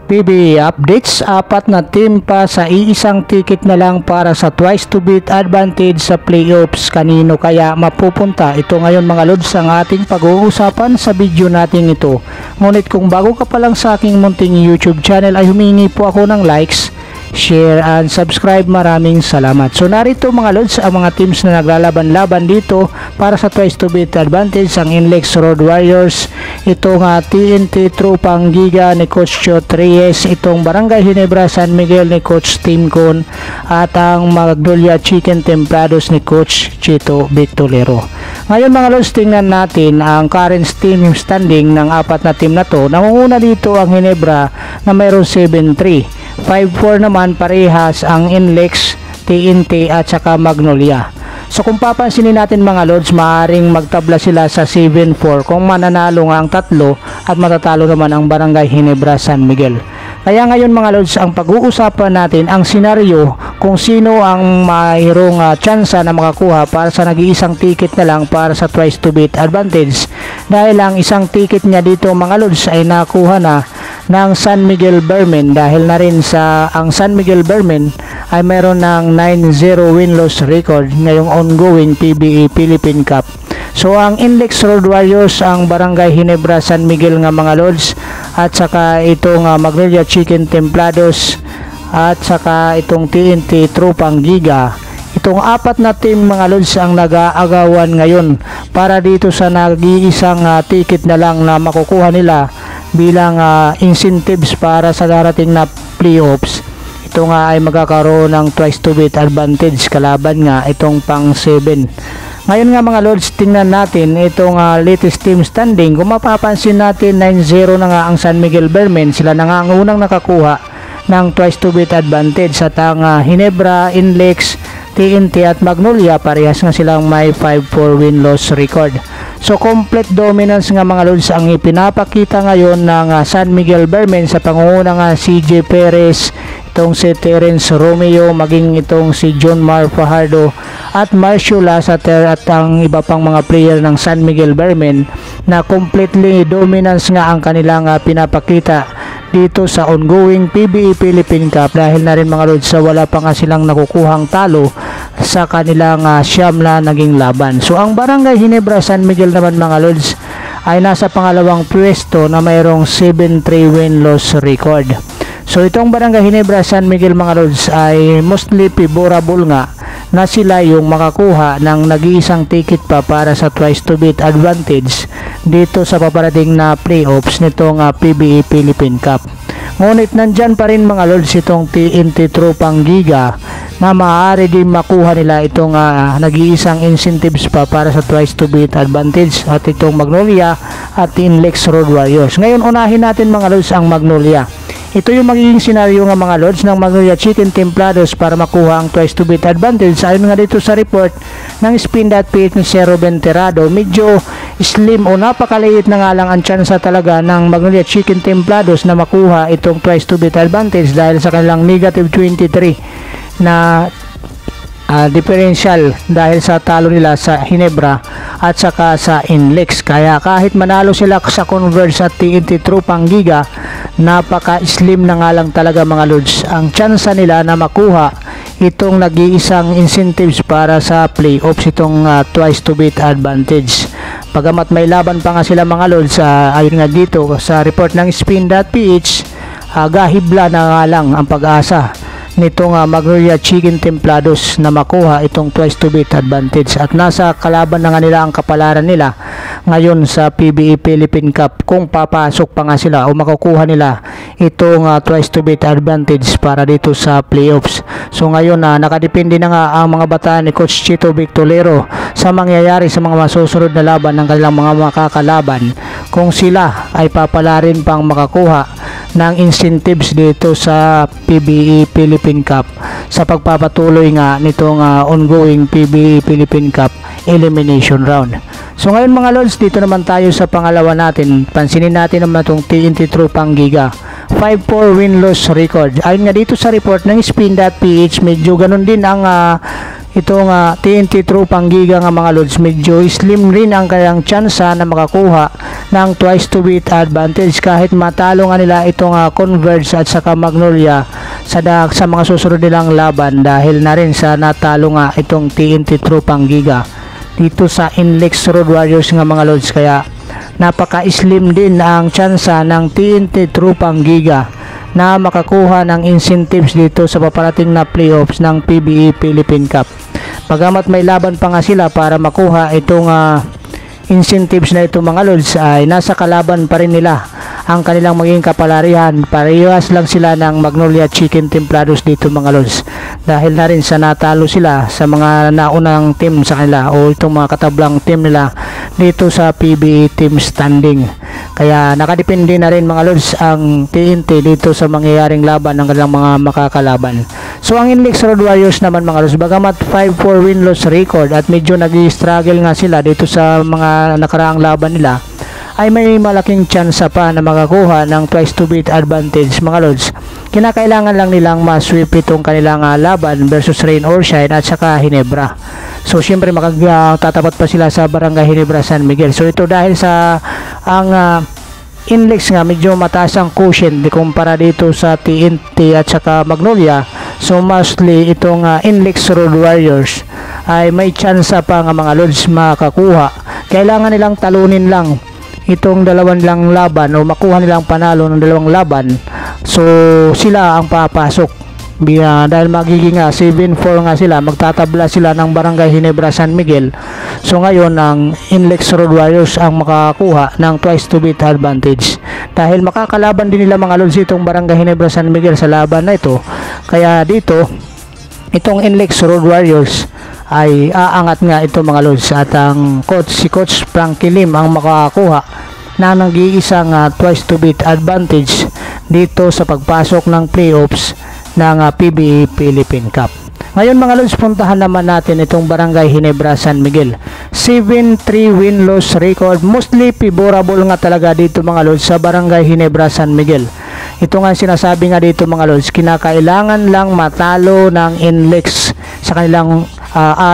PBA updates, apat na team pa sa iisang ticket na lang para sa twice to beat advantage sa playoffs. Kanino kaya mapupunta? Ito ngayon mga lods ang ating pag-uusapan sa video natin ito. Ngunit kung bago ka pa lang sa aking munting YouTube channel ay humingi po ako ng likes, share and subscribe. Maraming salamat. So narito mga lods ang mga teams na naglalaban-laban dito para sa twice to beat advantage. Ang Inlex Road Warriors, itong TNT Tropang Giga ni Coach Chot Reyes, itong Barangay Ginebra San Miguel ni Coach Tim Con, at ang Magnolia Chicken Templados ni Coach Chito Victolero. Ngayon mga lods, tingnan natin ang current team standing ng apat na team na to. Nangunguna dito ang Ginebra na mayroon 7-3. 5-4 naman parehas ang Inlex, TNT at saka Magnolia. So kung papansinin natin mga lods, maaaring magtabla sila sa 7-4 kung mananalo nga ang tatlo at matatalo naman ang Barangay Ginebra San Miguel. Kaya ngayon mga lods, ang pag-uusapan natin ang senaryo kung sino ang mayroong tsansa na makakuha para sa nag-iisang ticket na lang para sa twice to beat advantage, dahil ang isang ticket niya dito mga lods ay nakuha na ng San Miguel Bearmen, dahil na rin sa ang San Miguel Bearmen ay meron ng 9-0 win-loss record ngayong ongoing PBA Philippine Cup. So ang Inlex Road Warriors, ang Barangay Ginebra San Miguel nga mga lods, at saka itong Magnolia Chicken Templados, at saka itong TNT Tropang Giga. Itong apat na team mga lods ang nag-aagawan ngayon para dito sa nag-iisang ticket na lang na makukuha nila bilang incentives para sa darating na playoffs. Ito nga ay magkakaroon ng twice to beat advantage kalaban nga itong pang 7. Ngayon nga mga lods, tingnan natin itong latest team standing. Kung mapapansin natin, 9-0 na nga ang San Miguel Bearmen. Sila na nga ang unang nakakuha ng twice to beat advantage. At ang Ginebra, Inlex, TNT at Magnolia, parehas nga silang may 5-4 win-loss record. So complete dominance nga mga lods ang ipinapakita ngayon ng San Miguel Bearmen sa pangunguna nga CJ Perez, itong si Terence Romeo, maging itong si John Mar Fajardo at Marcio Lasater at ang iba pang mga player ng San Miguel Bearmen, na completely dominance nga ang kanilang pinapakita dito sa ongoing PBA Philippine Cup, dahil na rin mga lods sa wala pa nga silang nakukuhang talo sa kanilang siyam na naging laban. So ang Barangay Ginebra San Miguel naman mga lods ay nasa pangalawang pwesto na mayroong 7-3 win-loss record. So itong Barangay Ginebra San Miguel mga lods ay mostly favorable nga na sila yung makakuha ng nag-iisang ticket pa para sa twice to beat advantage dito sa paparating na playoffs nitong PBA Philippine Cup. Ngunit nandyan pa rin mga lods itong TNT Tropang Giga na maaari din makuha nila itong nag-iisang incentives pa para sa twice to beat advantage, at itong Magnolia at Inlex Road Warriors. Ngayon unahin natin mga lods ang Magnolia. Ito yung magiging senaryo nga mga lods ng Magnolia Chicken Templados para makuha ang twice to beat advantage. Ayon nga dito sa report ng Spin.ph ni Zero Venterado, medyo slim o napakaliit na nga lang ang tsansa talaga ng Magnolia Chicken Templados na makuha itong twice to beat advantage dahil sa kanilang negative 23 na differential dahil sa talo nila sa Ginebra at saka sa Inlex. Kaya kahit manalo sila sa Converse at TNT Tropang Giga, napaka-slim na nga lang talaga mga lods ang tsansa nila na makuha itong nag-iisang incentives para sa playoffs, itong twice to beat advantage. Pagamat may laban pa nga sila mga lods, ayon nga dito sa report ng Spin.ph, gahibla na nga lang ang pag-asa nitong Magnolia Chicken Templados na makuha itong twice to beat advantage, at nasa kalaban na nga nila ang kapalaran nila ngayon sa PBA Philippine Cup kung papasok pa nga sila o makukuha nila itong twice to beat advantage para dito sa playoffs. So ngayon nakadepende na nga ang mga bata ni Coach Chito Victolero sa mangyayari sa mga masusunod na laban ng kanilang mga makakalaban, kung sila ay papalarin pang makakuha ng incentives dito sa PBA Philippine Cup sa pagpapatuloy nga nitong ongoing PBA Philippine Cup elimination round. So ngayon mga lods, dito naman tayo sa pangalawa natin. Pansinin natin naman itong TNT Tropang Giga, 5-4 win-loss record. Ayon nga dito sa report ng Spin.ph, medyo ganun din ang itong TNT Tropang Giga nga mga lods, medyo slim rin ang kayang tsansa na makakuha ng twice to beat advantage kahit matalo nga nila itong Converge at saka Magnolia sa mga susunod nilang laban dahil na rin sa natalo nga itong TNT Tropang Giga dito sa Inlex Road Warriors nga mga lods. Kaya napaka-slim din ang tsansa ng TNT Tropang Giga na makakuha ng incentives dito sa paparating na playoffs ng PBE Philippine Cup. Pagamat may laban pa nga sila para makuha itong incentives na ito mga lods, ay nasa kalaban pa rin nila ang kanilang maging kapalarihan. Parehas lang sila ng Magnolia Chicken Templados dito mga lods dahil na rin sa natalo sila sa mga naunang team sa kanila o itong mga katablang team nila dito sa PBE team standing. Kaya nakadepende na rin mga lods ang TNT dito sa mangyayaring laban ng kanilang mga makakalaban. So ang Inlex Road Warriors naman mga lods, bagamat 5-4 win-loss record at medyo nag-struggle nga sila dito sa mga nakaraang laban nila, ay may malaking tsansa pa na makakuha ng twice to beat advantage mga lods. Kinakailangan lang nilang ma-sweep itong kanilang laban versus Rain or Shine at saka Ginebra. So syempre makagtatapat pa sila sa Barangay Ginebra San Miguel. So ito dahil sa ang Inlex nga medyo mataas ang quotient kumpara dito sa TNT at saka Magnolia. So mostly itong Inlex Road Warriors ay may tsansa pa nga mga lods makakuha. Kailangan nilang talunin lang itong dalawang lang laban o makuha nilang panalo ng dalawang laban. So sila ang papasok dahil magiging 7-4 nga sila, magtatabla sila ng Barangay Ginebra San Miguel. So ngayon ang Inlex Road Warriors ang makakuha ng twice to beat advantage dahil makakalaban din nila mga lods itong Barangay Ginebra San Miguel sa laban na ito. Kaya dito itong Inlex Road Warriors ay aangat nga ito mga lods at ang si Coach Frankie Lim ang makakuha na nag-iisang twice to beat advantage dito sa pagpasok ng playoffs ng PBE Philippine Cup. Ngayon mga lods, puntahan naman natin itong Barangay Ginebra San Miguel. 7-3 win-loss record, mostly favorable nga talaga dito mga lods sa Barangay Ginebra San Miguel. Ito nga sinasabi nga dito mga lods, kinakailangan lang matalo ng Inlex sa kanilang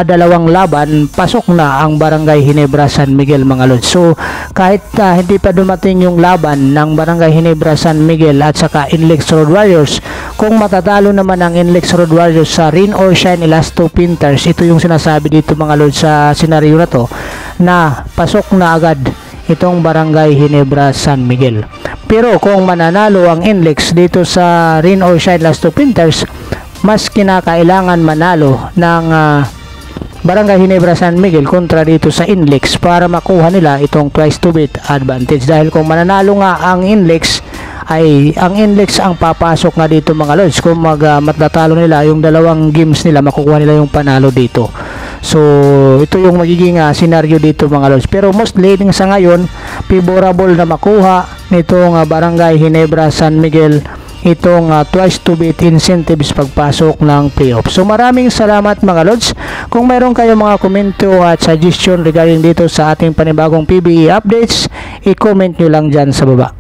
dalawang laban, pasok na ang Barangay Ginebra San Miguel mga lods. So kahit hindi pa dumating yung laban ng Barangay Ginebra San Miguel at saka Inlex Road Warriors, kung matatalo naman ang Inlex Road Warriors sa Rain or Shine Elasto Pinters, ito yung sinasabi dito mga lods sa senaryo na to, na pasok na agad itong Barangay Ginebra San Miguel. Pero kung mananalo ang Inlex dito sa Rain or Shine Elasto Pinters, mas kinakailangan manalo ng Barangay Ginebra San Miguel kontra dito sa Inlex para makuha nila itong twice to beat advantage. Dahil kung mananalo nga ang Inlex, ay ang Inlex ang papasok nga dito mga lods. Kung matatalo nila yung dalawang games nila, makukuha nila yung panalo dito. So ito yung magiging senaryo dito mga lods. Pero most leading sa ngayon, favorable na makuha nitong Barangay Ginebra San Miguel itong twice to beat incentives pagpasok ng playoff. So maraming salamat mga lods. Kung mayroon kayong mga komento at suggestion regarding dito sa ating panibagong PBE updates, i-comment nyo lang dyan sa baba.